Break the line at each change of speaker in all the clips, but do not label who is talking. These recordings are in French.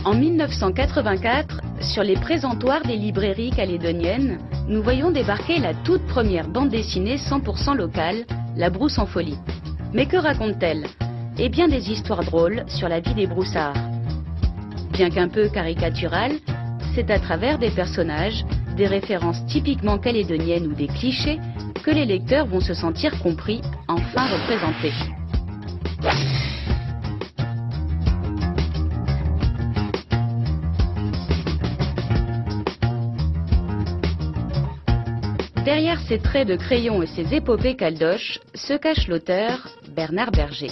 En 1984, sur les présentoirs des librairies calédoniennes, nous voyons débarquer la toute première bande dessinée 100% locale, La Brousse en folie. Mais que raconte-t-elle? Eh bien des histoires drôles sur la vie des broussards. Bien qu'un peu caricaturale, c'est à travers des personnages, des références typiquement calédoniennes ou des clichés que les lecteurs vont se sentir compris, enfin représentés. Derrière ses traits de crayon et ses épopées caldoches se cache l'auteur Bernard Berger.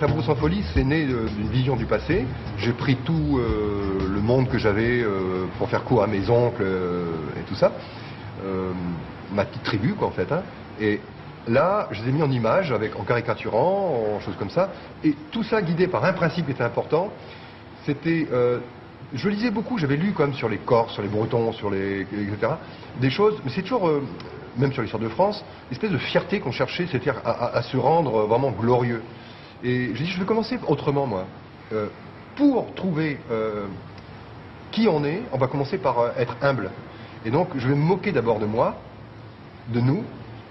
La Brousse en folie, c'est né d'une vision du passé. J'ai pris tout le monde que j'avais pour faire court à mes oncles et tout ça. Ma petite tribu, quoi, en fait. Hein. Et là, je les ai mis en images, en caricaturant, en choses comme ça. Et tout ça guidé par un principe qui était important. C'était... je lisais beaucoup, j'avais lu quand même sur les Corses, sur les Bretons, etc. Des choses, mais c'est toujours, même sur l'histoire de France, une espèce de fierté qu'on cherchait, c'est-à-dire à se rendre vraiment glorieux. Et j'ai dit, je vais commencer autrement, moi. Pour trouver qui on est, on va commencer par être humble. Et donc, je vais me moquer d'abord de moi, de nous,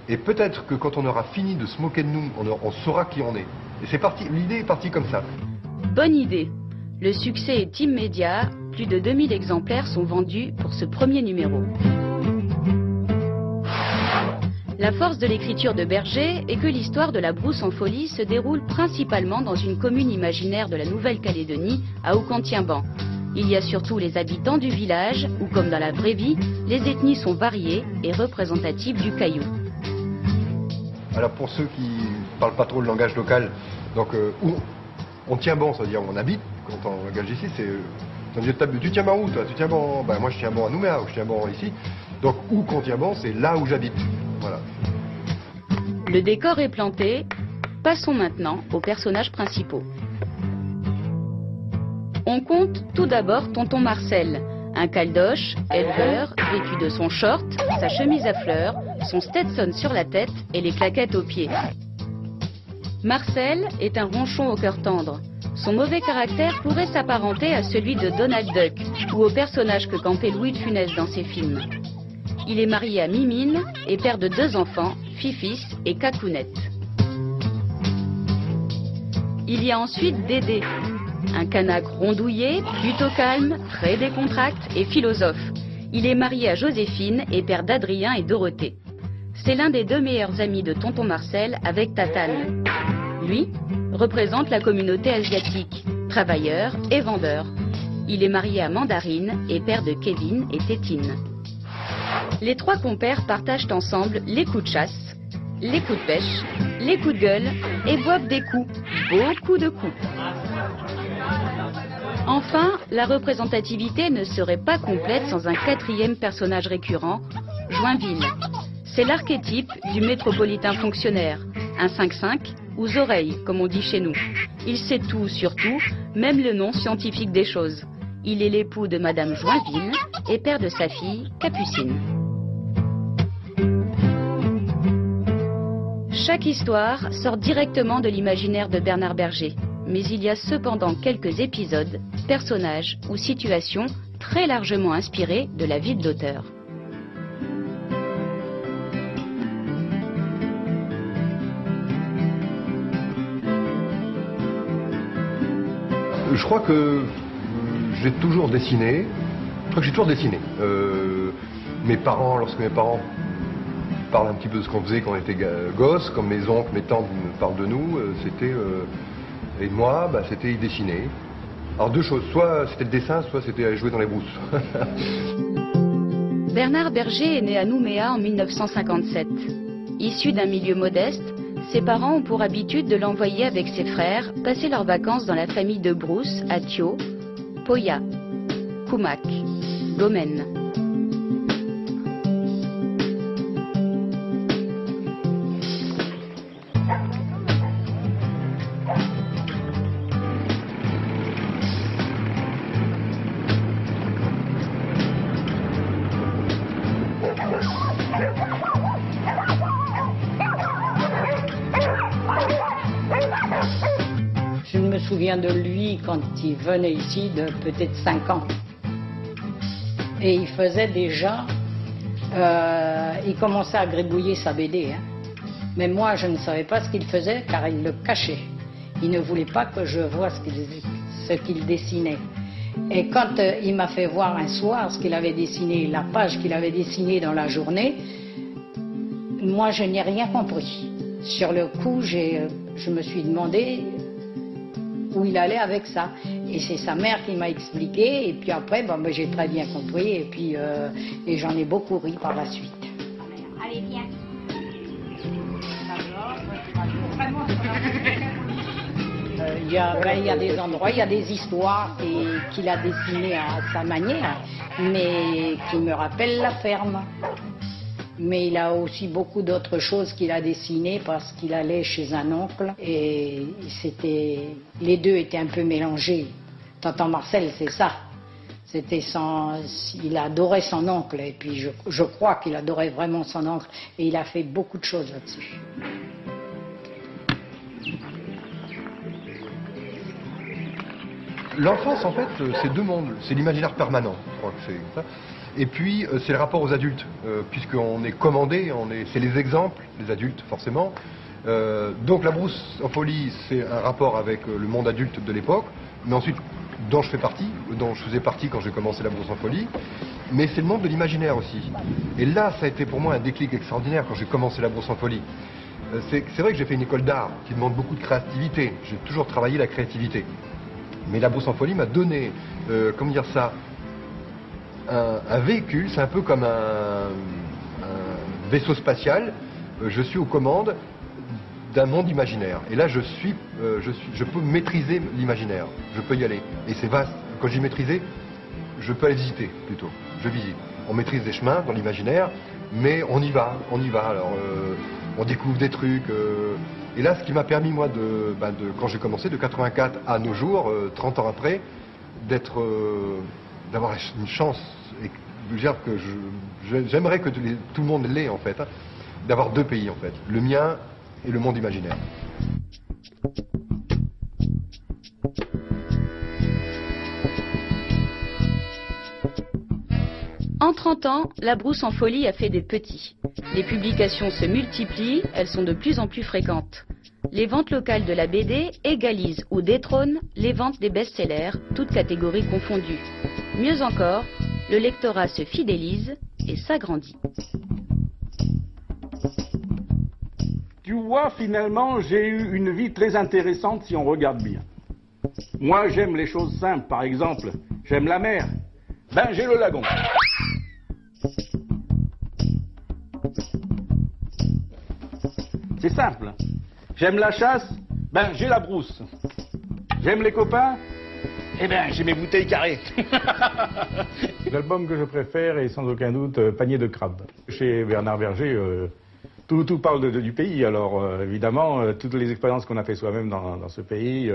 et peut-être que quand on aura fini de se moquer de nous, on saura qui on est. Et c'est parti, l'idée est partie comme ça.
Bonne idée. Le succès est immédiat, plus de 2000 exemplaires sont vendus pour ce premier numéro. La force de l'écriture de Berger est que l'histoire de La Brousse en folie se déroule principalement dans une commune imaginaire de la Nouvelle-Calédonie, à Oucantiemban. Il y a surtout les habitants du village, où comme dans la vraie vie, les ethnies sont variées et représentatives du Caillou.
Alors pour ceux qui ne parlent pas trop le langage local, donc où on tient bon, c'est-à-dire où on habite, quand on engage ici, c'est... Tu tiens bon où, toi? Tu tiens bon... Ben, moi, je tiens bon à Nouméa, ou je tiens bon ici. Donc, où qu'on tient bon, c'est là où j'habite. Voilà.
Le décor est planté. Passons maintenant aux personnages principaux. On compte tout d'abord Tonton Marcel, un caldoche, éleveur, vêtu de son short, sa chemise à fleurs, son Stetson sur la tête et les claquettes aux pieds. Marcel est un ronchon au cœur tendre. Son mauvais caractère pourrait s'apparenter à celui de Donald Duck ou au personnage que campait Louis de Funès dans ses films. Il est marié à Mimine et père de 2 enfants, Fifis et Cacounette. Il y a ensuite Dédé, un canaque rondouillé, plutôt calme, très décontracté et philosophe. Il est marié à Joséphine et père d'Adrien et Dorothée. C'est l'un des 2 meilleurs amis de Tonton Marcel avec Tatane. Lui représente la communauté asiatique, travailleur et vendeur. Il est marié à Mandarine et père de Kevin et Tétine. Les 3 compères partagent ensemble les coups de chasse, les coups de pêche, les coups de gueule et boivent des coups, beaucoup de coups. Enfin, la représentativité ne serait pas complète sans un 4e personnage récurrent, Joinville. C'est l'archétype du métropolitain fonctionnaire, un 5-5 aux oreilles, comme on dit chez nous. Il sait tout sur tout, même le nom scientifique des choses. Il est l'époux de Madame Joinville et père de sa fille, Capucine. Chaque histoire sort directement de l'imaginaire de Bernard Berger, mais il y a cependant quelques épisodes, personnages ou situations très largement inspirés de la vie de l'auteur.
Je crois que j'ai toujours dessiné. Mes parents, lorsque mes parents parlent un petit peu de ce qu'on faisait quand on était gosse, comme mes oncles, mes tantes me parlent de nous, c'était... et moi, c'était dessiner. Alors 2 choses, soit c'était le dessin, soit c'était jouer dans les brousses.
Bernard Berger est né à Nouméa en 1957. Issu d'un milieu modeste, ses parents ont pour habitude de l'envoyer avec ses frères passer leurs vacances dans la famille de Brousse à Thio, Poya, Koumak, Gomen.
souviens de lui quand il venait ici de peut-être 5 ans. Et il faisait déjà, il commençait à gribouiller sa BD. Hein. Mais moi, je ne savais pas ce qu'il faisait car il le cachait. Il ne voulait pas que je voie ce qu'il dessinait. Et quand il m'a fait voir un soir ce qu'il avait dessiné, la page qu'il avait dessinée dans la journée, moi, je n'ai rien compris. Sur le coup, je me suis demandé où il allait avec ça. Et c'est sa mère qui m'a expliqué. Et puis après, j'ai très bien compris. Et puis, et j'en ai beaucoup ri par la suite.
Allez, viens.
Il y a des endroits, il y a des histoires qu'il a dessinées à sa manière, mais qui me rappellent la ferme. Mais il a aussi beaucoup d'autres choses qu'il a dessinées parce qu'il allait chez un oncle et les deux étaient un peu mélangés. Tonton Marcel, c'est ça. Il adorait son oncle et puis je crois qu'il adorait vraiment son oncle et il a fait beaucoup de choses là-dessus.
L'enfance, en fait, c'est deux mondes. C'est l'imaginaire permanent, je crois que c'est ça. Et puis, c'est le rapport aux adultes, puisqu'on est commandé, c'est les exemples, les adultes, forcément. Donc, la brousse en folie, c'est un rapport avec le monde adulte de l'époque, mais ensuite, dont je faisais partie quand j'ai commencé la brousse en folie. Mais c'est le monde de l'imaginaire aussi. Et là, ça a été pour moi un déclic extraordinaire quand j'ai commencé la brousse en folie. C'est vrai que j'ai fait une école d'art qui demande beaucoup de créativité. J'ai toujours travaillé la créativité. Mais la brousse en folie m'a donné, comment dire ça, un véhicule, c'est un peu comme un vaisseau spatial. Je suis aux commandes d'un monde imaginaire. Et là, je peux maîtriser l'imaginaire. Je peux y aller. Et c'est vaste. Quand j'y maîtrisais, je peux aller visiter plutôt. Je visite. On maîtrise des chemins dans l'imaginaire, mais on y va. Alors, on découvre des trucs. Et là, ce qui m'a permis, moi, quand j'ai commencé, de 84 à nos jours, 30 ans après, d'avoir une chance, et je veux dire que j'aimerais que tout le monde l'ait, en fait, hein, d'avoir deux pays, en fait, le mien et le monde imaginaire.
En 30 ans, la brousse en folie a fait des petits. Les publications se multiplient, elles sont de plus en plus fréquentes. Les ventes locales de la BD égalisent ou détrônent les ventes des best-sellers, toutes catégories confondues. Mieux encore, le lectorat se fidélise et s'agrandit.
Tu vois, finalement, j'ai eu une vie très intéressante si on regarde bien. Moi, j'aime les choses simples. Par exemple, j'aime la mer. Ben, j'ai le lagon. C'est simple. J'aime la chasse, ben j'ai la brousse. J'aime les copains, eh ben j'ai mes bouteilles carrées. L'album que je préfère est sans aucun doute Panier de crabe. Chez Bernard Berger, tout parle du pays. Alors évidemment, toutes les expériences qu'on a fait soi-même dans ce pays,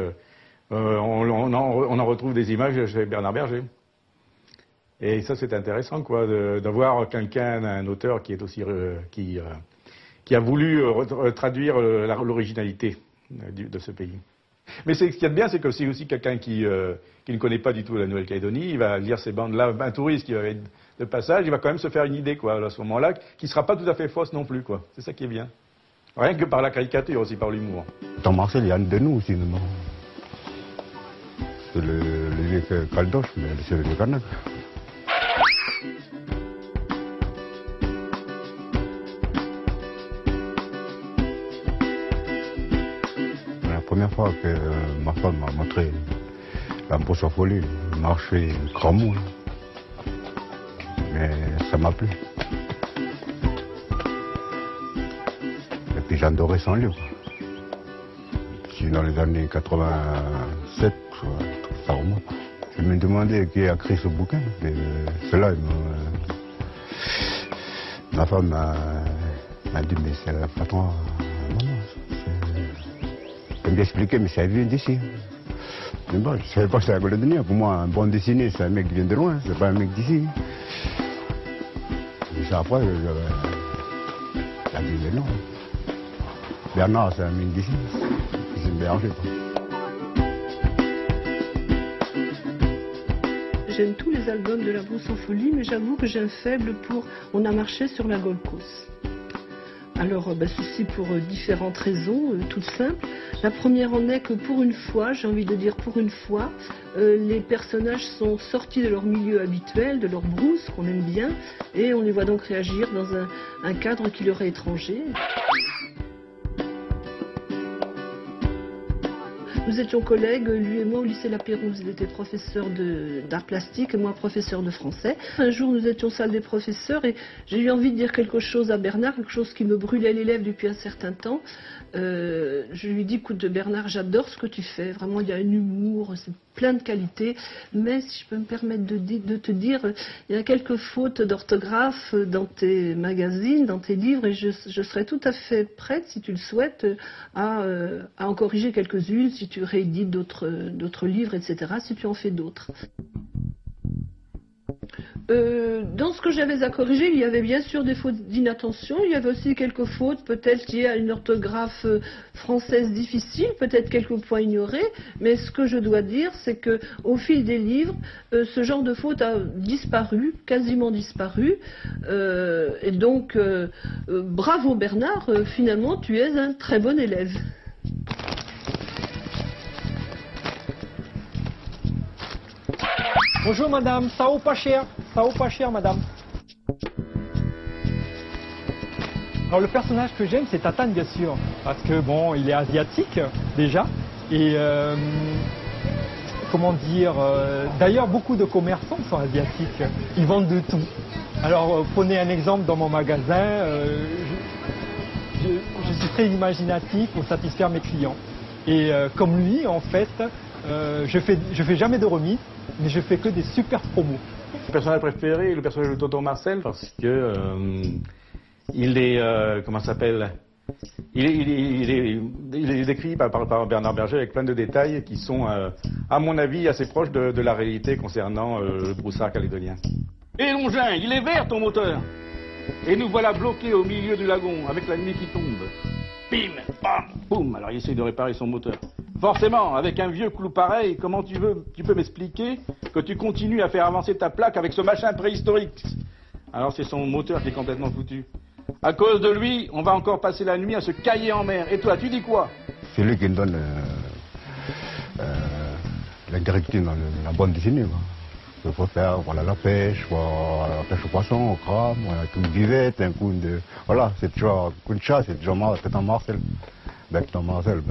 on en retrouve des images chez Bernard Berger. Et ça c'est intéressant quoi, d'avoir quelqu'un, un auteur qui est aussi qui a voulu traduire l'originalité de ce pays. Mais ce qu'il y a de bien, c'est que c'est aussi quelqu'un qui ne connaît pas du tout la Nouvelle-Calédonie, il va lire ces bandes-là, un touriste qui va être de passage, il va quand même se faire une idée, quoi, à ce moment-là, qui ne sera pas tout à fait fausse non plus, quoi. C'est ça qui est bien. Rien que par la caricature, aussi par l'humour.
Dans Marcel, il y a un de nous aussi, non? C'est le vieux Caldoche, mais c'est le vieux Canac. La première fois que ma femme m'a montré la brousse en folie, marché cramou, mais ça m'a plu. Et puis j'adorais son livre. C'est dans les années 87, ça remonte. Je me demandais qui a écrit ce bouquin. C'est là, ma femme m'a dit, mais c'est pas toi, maman. Je vais m'expliquer, mais ça vient d'ici. Je ne savais pas que c'était la Calédonie. Pour moi, un bon dessiné, c'est un mec qui vient de loin, c'est pas un mec d'ici. Et ça, après, j'ai dit, mais non. Bernard, c'est un mec d'ici. C'est Berger, quoi.
J'aime tous les albums de La Brousse en folie, mais j'avoue que j'ai un faible pour On a marché sur la Gold Coast. Alors, ceci pour différentes raisons, toutes simples. La première en est que pour une fois, j'ai envie de dire pour une fois, les personnages sont sortis de leur milieu habituel, de leur brousse, qu'on aime bien, et on les voit donc réagir dans un cadre qui leur est étranger. Nous étions collègues, lui et moi, au lycée La Pérouse. Il était professeur d'art plastique et moi professeur de français. Un jour, nous étions salle des professeurs et j'ai eu envie de dire quelque chose à Bernard, quelque chose qui me brûlait les lèvres depuis un certain temps. Je lui dis, écoute Bernard, j'adore ce que tu fais. Vraiment, il y a un humour, c'est plein de qualités. Mais si je peux me permettre de te dire, il y a quelques fautes d'orthographe dans tes magazines, dans tes livres, et je serais tout à fait prête, si tu le souhaites, à en corriger quelques-unes, si tu réédites d'autres livres, etc., si tu en fais d'autres. Dans ce que j'avais à corriger, il y avait bien sûr des fautes d'inattention, il y avait aussi quelques fautes peut-être liées à une orthographe française difficile, peut-être quelques points ignorés, mais ce que je dois dire, c'est qu'au fil des livres, ce genre de faute a disparu, quasiment disparu, et donc bravo Bernard, finalement tu es un très bon élève.
Bonjour madame, ça vaut pas cher madame. Alors le personnage que j'aime c'est Tatane bien sûr, parce que bon il est asiatique déjà, et comment dire, d'ailleurs beaucoup de commerçants sont asiatiques, ils vendent de tout. Alors prenez un exemple dans mon magasin, je suis très imaginatif pour satisfaire mes clients. Et comme lui en fait, je fais jamais de remise, mais je fais que des super promos.
Mon personnage préféré est le personnage de Tonton Marcel parce que il est comment ça s'appelle, il est décrit par Bernard Berger avec plein de détails qui sont à mon avis assez proches de la réalité concernant le broussard calédonien.
Et Longin, il est vert ton moteur. Et nous voilà bloqués au milieu du lagon avec la nuit qui tombe. Bim, bam, boum. Alors il essaye de réparer son moteur. Forcément, avec un vieux clou pareil, comment tu peux m'expliquer que tu continues à faire avancer ta plaque avec ce machin préhistorique? Alors c'est son moteur qui est complètement foutu. À cause de lui, on va encore passer la nuit à se cailler en mer. Et toi, tu dis quoi?
C'est lui qui me donne la directive dans la bande dessinée. Il faut faire voilà, la pêche au poisson, au crabe, un coup de buvette, un coup de... Voilà, c'est toujours un coup de chasse, c'est toujours Tonton Marcel. Ben, Tonton Marcel,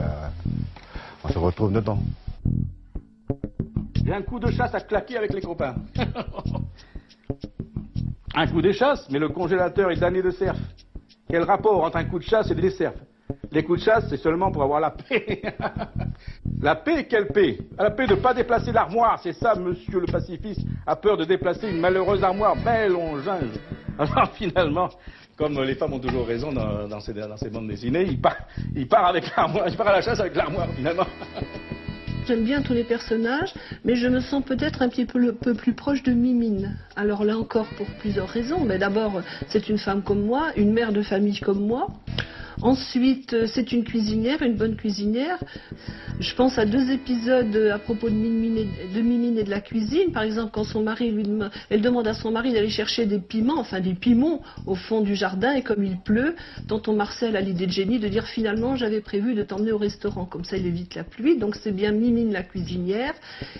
on se retrouve dedans.
J'ai un coup de chasse à claquer avec les copains. Un coup de chasse, mais le congélateur est damné de cerf. Quel rapport entre un coup de chasse et des cerfs? Les coups de chasse, c'est seulement pour avoir la paix. La paix, quelle paix? La paix de ne pas déplacer l'armoire, c'est ça, monsieur le pacifiste a peur de déplacer une malheureuse armoire. Belle onginge. Alors finalement, comme les femmes ont toujours raison dans ces bandes dessinées, il part avec l'armoire, il part à la chasse avec l'armoire finalement.
J'aime bien tous les personnages, mais je me sens peut-être un petit peu plus proche de Mimine. Alors là encore, pour plusieurs raisons. Mais d'abord, c'est une femme comme moi, une mère de famille comme moi. Ensuite, c'est une cuisinière, une bonne cuisinière. Je pense à 2 épisodes à propos de Mimine et de la cuisine. Par exemple, quand son mari elle demande à son mari d'aller chercher des piments, enfin des piments au fond du jardin, et comme il pleut, tonton Marcel a l'idée de génie de dire finalement j'avais prévu de t'emmener au restaurant, comme ça il évite la pluie. Donc c'est bien Mimine la cuisinière.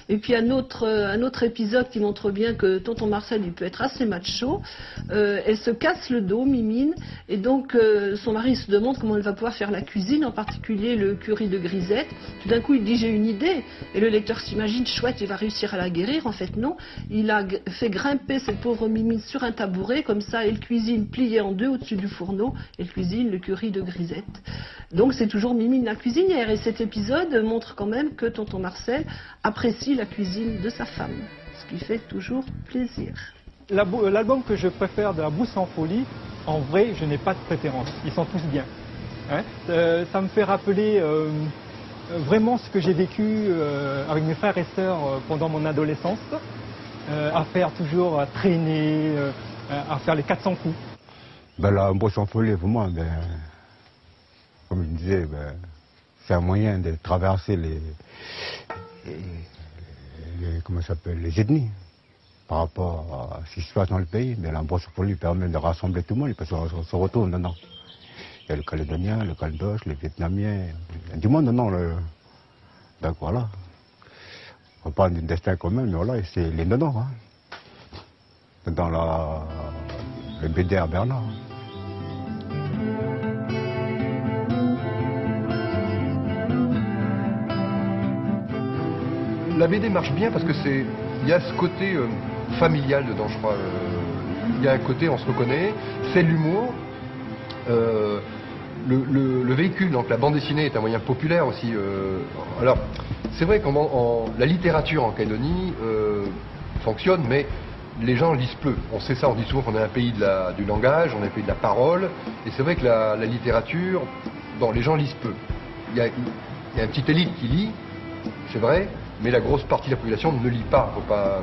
Et puis un autre épisode qui montre bien que tonton Marcel il peut être assez macho. Elle se casse le dos, Mimine, et donc son mari se demande comment elle va pouvoir faire la cuisine, en particulier le curry de grisette. Tout d'un coup, il dit j'ai une idée, et le lecteur s'imagine chouette, il va réussir à la guérir. En fait, non. Il a fait grimper cette pauvre Mimine sur un tabouret, comme ça, elle cuisine pliée en 2 au-dessus du fourneau, elle cuisine le curry de grisette. Donc, c'est toujours Mimine la cuisinière, et cet épisode montre quand même que tonton Marcel apprécie la cuisine de sa femme, ce qui fait toujours plaisir.
L'album que je préfère de La Brousse en folie, en vrai, je n'ai pas de préférence. Ils sont tous bien. Hein, ça me fait rappeler vraiment ce que j'ai vécu avec mes frères et sœurs pendant mon adolescence, à faire toujours à traîner, à faire les 400 coups.
La Brousse en folie, pour moi, comme je disais, c'est un moyen de traverser comment ça s'appelle, les ethnies. par rapport à ce qui se passe dans le pays. Mais la bourse pour lui permet de rassembler tout le monde, parce qu'on se retrouve dedans. Il y a le Calédonien, le Caldoche, les Vietnamiens, il y a du monde dedans. Donc voilà. On parle d'un destin commun, mais voilà, c'est les dedans. Hein. Dans le BDR Bernard.
La BD marche bien parce que il y a ce côté familial dedans, je crois. Il y a un côté, on se reconnaît, c'est de l'humour. Le véhicule, donc la bande dessinée, est un moyen populaire aussi. Alors, c'est vrai que la littérature en Calédonie fonctionne, mais les gens lisent peu. On sait ça, on dit souvent qu'on est un pays du langage, on est un pays de la parole, et c'est vrai que la littérature, bon, les gens lisent peu. Il y a une petite élite qui lit, c'est vrai, mais la grosse partie de la population ne lit pas.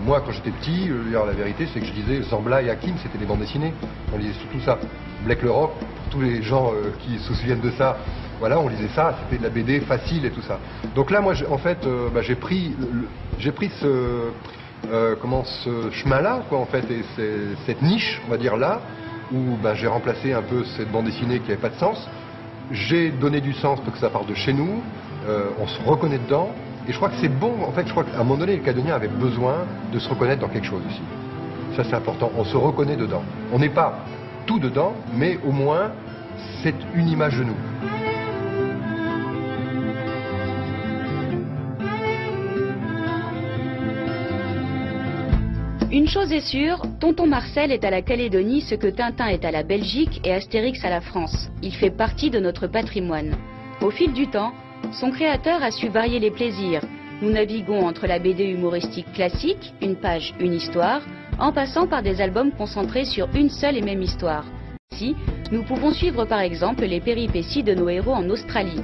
Moi, quand j'étais petit, la vérité, c'est que je lisais Zambla et Hakim, c'était des bandes dessinées. On lisait surtout ça. Black le Rock, tous les gens qui se souviennent de ça, voilà, on lisait ça, c'était de la BD facile et tout ça. Donc là, moi, en fait, j'ai pris ce chemin-là, quoi, en fait, et cette niche, on va dire là, où j'ai remplacé un peu cette bande dessinée qui n'avait pas de sens. J'ai donné du sens pour que ça parte de chez nous, on se reconnaît dedans. Et je crois que c'est bon, en fait, je crois qu'à un moment donné, les Calédoniens avaient besoin de se reconnaître dans quelque chose aussi. Ça, c'est important, on se reconnaît dedans. On n'est pas tout dedans, mais au moins, c'est une image de nous.
Une chose est sûre, Tonton Marcel est à la Calédonie ce que Tintin est à la Belgique et Astérix à la France. Il fait partie de notre patrimoine. Au fil du temps, son créateur a su varier les plaisirs. Nous naviguons entre la BD humoristique classique, une page, une histoire, en passant par des albums concentrés sur une seule et même histoire. Ainsi, nous pouvons suivre par exemple les péripéties de nos héros en Australie.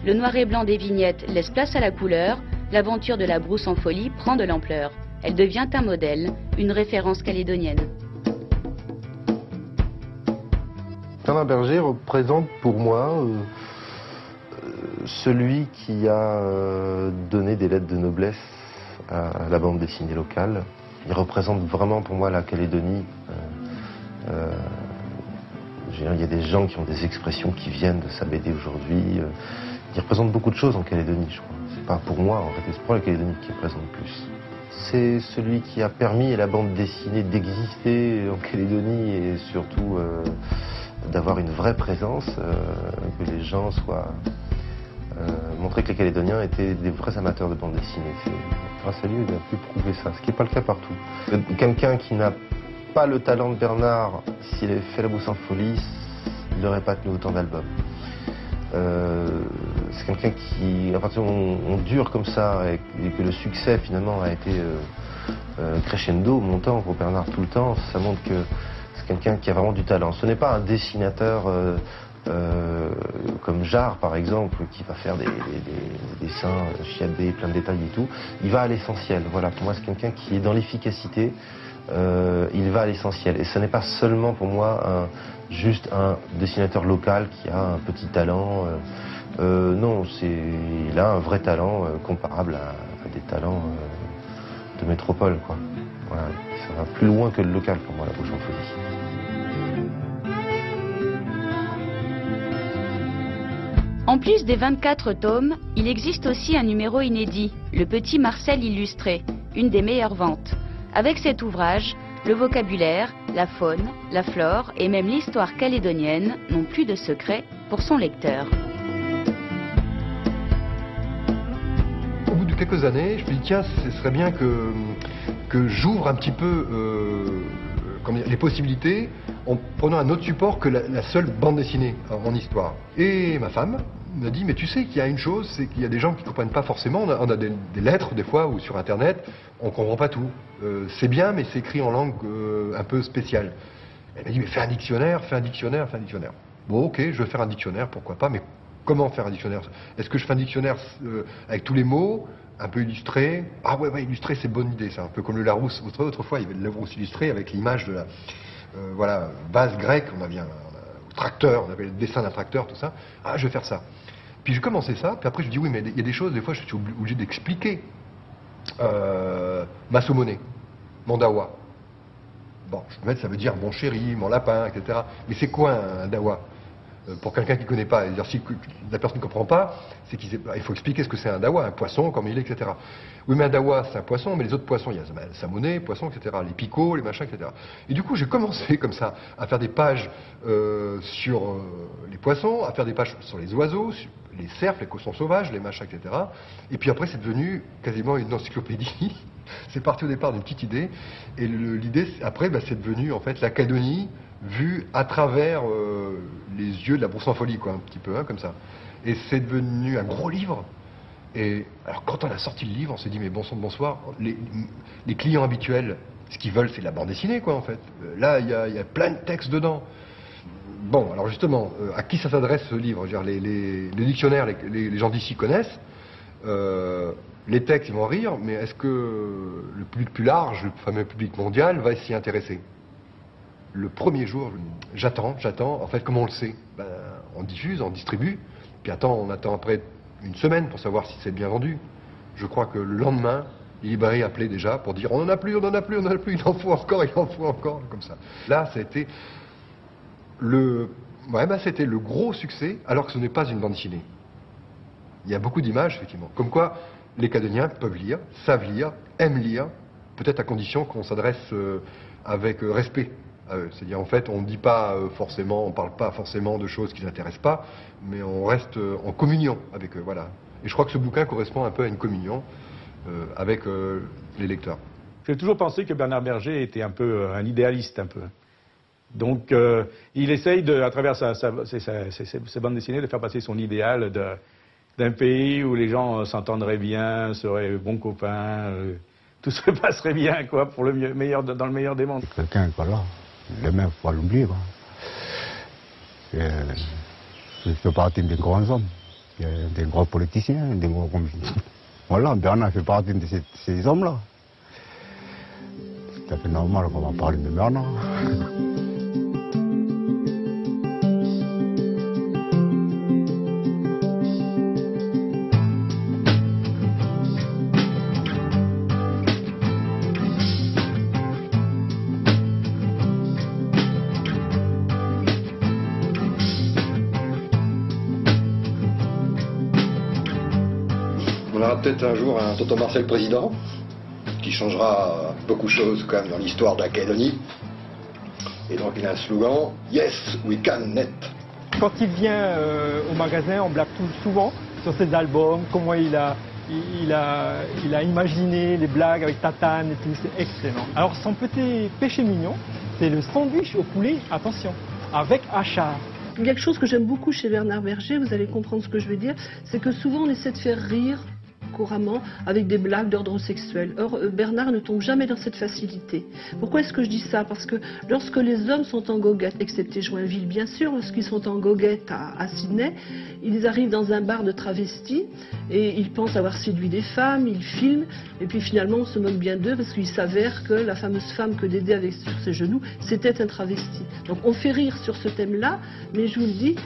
Le noir et blanc des vignettes laisse place à la couleur, l'aventure de la brousse en folie prend de l'ampleur. Elle devient un modèle, une référence calédonienne.
Bernard Berger représente pour moi celui qui a donné des lettres de noblesse à la bande dessinée locale. Il représente vraiment pour moi la Calédonie. Il y a des gens qui ont des expressions qui viennent de sa BD aujourd'hui. Il représente beaucoup de choses en Calédonie, je crois. C'est pas pour moi, en fait, c'est pour la Calédonie qui représente plus. C'est celui qui a permis à la bande dessinée d'exister en Calédonie et surtout d'avoir une vraie présence, que les gens soient... montrer que les Calédoniens étaient des vrais amateurs de bande dessinée. Grâce à lui, il a pu prouver ça, ce qui n'est pas le cas partout. Quelqu'un qui n'a pas le talent de Bernard, s'il avait fait La Brousse en folie, il n'aurait pas tenu autant d'albums. C'est quelqu'un qui, à partir du moment où on dure comme ça et que le succès finalement a été crescendo, montant pour Bernard tout le temps, ça montre que c'est quelqu'un qui a vraiment du talent. Ce n'est pas un dessinateur comme Jarre par exemple, qui va faire des dessins chiadés, plein de détails et tout. Il va à l'essentiel. Voilà, pour moi c'est quelqu'un qui est dans l'efficacité. Il va à l'essentiel. Et ce n'est pas seulement pour moi juste un dessinateur local qui a un petit talent. Non, il a un vrai talent comparable à des talents de métropole, quoi. Voilà, ça va plus loin que le local pour moi, La Brousse en folie.
En plus des 24 tomes, il existe aussi un numéro inédit, le Petit Marcel illustré, une des meilleures ventes. Avec cet ouvrage, le vocabulaire, la faune, la flore et même l'histoire calédonienne n'ont plus de secret pour son lecteur.
Au bout de quelques années, je me dis tiens, ce serait bien que j'ouvre un petit peu les possibilités en prenant un autre support que la seule bande dessinée en histoire. Et ma femme m'a dit mais tu sais qu'il y a une chose, c'est qu'il y a des gens qui ne comprennent pas forcément. On a des lettres des fois ou sur internet, on ne comprend pas tout. C'est bien mais c'est écrit en langue un peu spéciale. Elle m'a dit mais fais un dictionnaire, fais un dictionnaire, fais un dictionnaire. Bon ok, je vais faire un dictionnaire, pourquoi pas, mais comment faire un dictionnaire? Est-ce que je fais un dictionnaire avec tous les mots, un peu illustré? Ah ouais, illustré c'est bonne idée, c'est un peu comme le Larousse. Autrefois il y avait le Larousse illustré avec l'image de la voilà, base grecque, on avait un tracteur, on avait le dessin d'un tracteur, tout ça. Ah, je vais faire ça. Puis j'ai commencé ça, puis après je dis oui, mais il y a des choses, des fois je suis obligé d'expliquer. Massomonet. mon dawa. Bon, je peux mettre, ça veut dire mon chéri, mon lapin, etc. Mais c'est quoi un dawa? Pour quelqu'un qui ne connaît pas, si la personne ne comprend pas, c'est qu'il faut expliquer ce que c'est un dawa, un poisson, comme il est, etc. Oui, mais un dawa, c'est un poisson, mais les autres poissons, il y a le salmonet, poisson, etc., les picots, les machins, etc. Et du coup, j'ai commencé comme ça à faire des pages sur les poissons, à faire des pages sur les oiseaux, sur les cerfs, les cochons sauvages, les machins, etc. Et puis après, c'est devenu quasiment une encyclopédie. C'est parti au départ d'une petite idée, et l'idée, après, c'est devenu en fait la Calédonie vue à travers les yeux de la Brousse en Folie, quoi, un petit peu, hein, comme ça. Et c'est devenu un gros livre. Et alors, quand on a sorti le livre, on s'est dit, mais bon sang de bonsoir, les clients habituels, ce qu'ils veulent, c'est de la bande dessinée, quoi, en fait. Là, il y a plein de textes dedans. Bon, alors justement, à qui ça s'adresse ce livre? Je veux dire, les dictionnaires, les gens d'ici connaissent. Les textes, ils vont rire, mais est-ce que le public plus large, le fameux public mondial, va s'y intéresser? Le premier jour, j'attends. En fait, comment on le sait? On diffuse, on distribue, puis on attend après une semaine pour savoir si c'est bien vendu. Je crois que le lendemain, les librairies appelaient déjà pour dire on n'en a plus, il en faut encore, comme ça. Là, ça a été c'était le gros succès, alors que ce n'est pas une bande dessinée. Il y a beaucoup d'images, effectivement. Comme quoi, les Calédoniens peuvent lire, savent lire, aiment lire, peut-être à condition qu'on s'adresse avec respect à eux. C'est-à-dire, en fait, on ne dit pas forcément, on ne parle pas forcément de choses qui ne les intéressent pas, mais on reste en communion avec eux, voilà. Et je crois que ce bouquin correspond un peu à une communion avec les lecteurs.
J'ai toujours pensé que Bernard Berger était un peu un idéaliste, un peu. Donc, il essaye, à travers ses bandes dessinées, de faire passer son idéal d'un pays où les gens s'entendraient bien, seraient bons copains, tout se passerait bien, quoi, pour dans le meilleur des mondes.
Quelqu'un, voilà, le même, faut pas l'oublier, quoi. Je fais partie des grands hommes, des grands politiciens, des grands... Voilà, Bernard fait partie de ces hommes-là. C'est tout à fait normal qu'on va parler de Bernard.
On aura peut-être un jour un Tonton Marcel président, qui changera beaucoup de choses quand même dans l'histoire de la Calédonie. Et donc il a un slogan, Yes, we can net.
Quand il vient au magasin, on blague souvent sur ses albums, comment il a imaginé les blagues avec Tatane et tout, c'est excellent. Alors son petit péché mignon, c'est le sandwich au poulet, attention, avec hachard.
Quelque chose que j'aime beaucoup chez Bernard Berger, vous allez comprendre ce que je veux dire, c'est que souvent on essaie de faire rire couramment avec des blagues d'ordre sexuel. Or, Bernard ne tombe jamais dans cette facilité. Pourquoi est-ce que je dis ça? Parce que lorsque les hommes sont en goguette, excepté Joinville bien sûr, lorsqu'ils sont en goguette à Sydney, ils arrivent dans un bar de travestis et ils pensent avoir séduit des femmes, ils filment et puis finalement on se moque bien d'eux parce qu'il s'avère que la fameuse femme que Dédé avait sur ses genoux, c'était un travesti. Donc on fait rire sur ce thème-là, mais je vous le dis,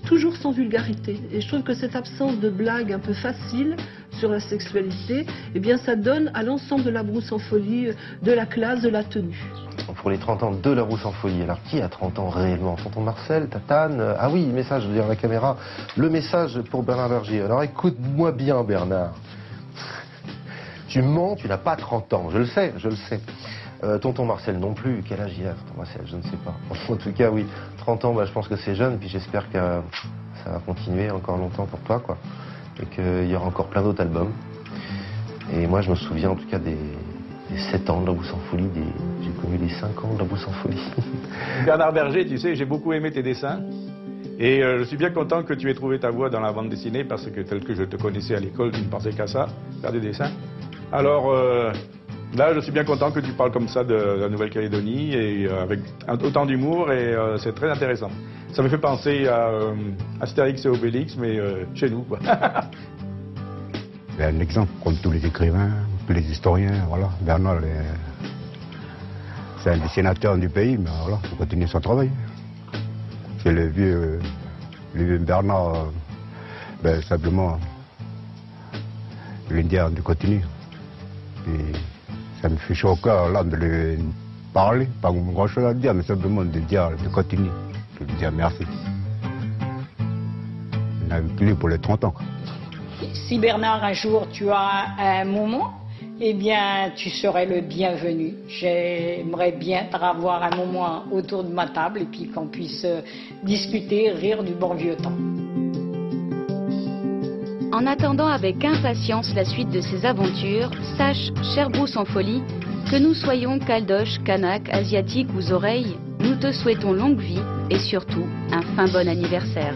toujours sans vulgarité. Et je trouve que cette absence de blagues un peu faciles sur la sexualité, eh bien ça donne à l'ensemble de la Brousse en Folie de la classe, de la tenue.
Pour les 30 ans de la Brousse en Folie, alors qui a 30 ans réellement? Tonton Marcel, Tatane? Ah oui, message, je veux dire à la caméra, le message pour Bernard Berger. Alors écoute-moi bien Bernard, tu mens, tu n'as pas 30 ans, je le sais. Tonton Marcel non plus, quel âge il a Tonton Marcel, je ne sais pas. En tout cas oui, 30 ans, je pense que c'est jeune, puis j'espère que ça va continuer encore longtemps pour toi, quoi. Et qu'il y aura encore plein d'autres albums. Et moi je me souviens en tout cas des 7 ans de la Brousse en Folie, j'ai connu les 5 ans de la Brousse en Folie.
Bernard Berger, tu sais, j'ai beaucoup aimé tes dessins. Et je suis bien content que tu aies trouvé ta voie dans la bande dessinée, parce que tel que je te connaissais à l'école, tu ne pensais qu'à ça, faire des dessins. Alors là, je suis bien content que tu parles comme ça de la Nouvelle-Calédonie, et avec autant d'humour, et c'est très intéressant. Ça me fait penser à Astérix et Obélix, mais chez nous, quoi.
C'est un exemple, comme tous les écrivains, tous les historiens, voilà. Bernard, c'est un des sénateurs du pays, mais voilà, il faut continuer son travail. C'est le vieux Bernard, simplement, l'Indien de continuer. Et Ça me fait chaud au cœur là de lui parler, pas grand chose à dire, mais simplement de dire, de continuer, de lui dire merci. On a vécu pour les 30 ans.
Si Bernard, un jour, tu as un moment, eh bien, tu serais le bienvenu. J'aimerais bien avoir un moment autour de ma table et puis qu'on puisse discuter, rire du bon vieux temps.
En attendant avec impatience la suite de ses aventures, sache, cher Brousse en folie, que nous soyons caldoches, canaques, asiatiques ou oreilles, nous te souhaitons longue vie et surtout un fin bon anniversaire.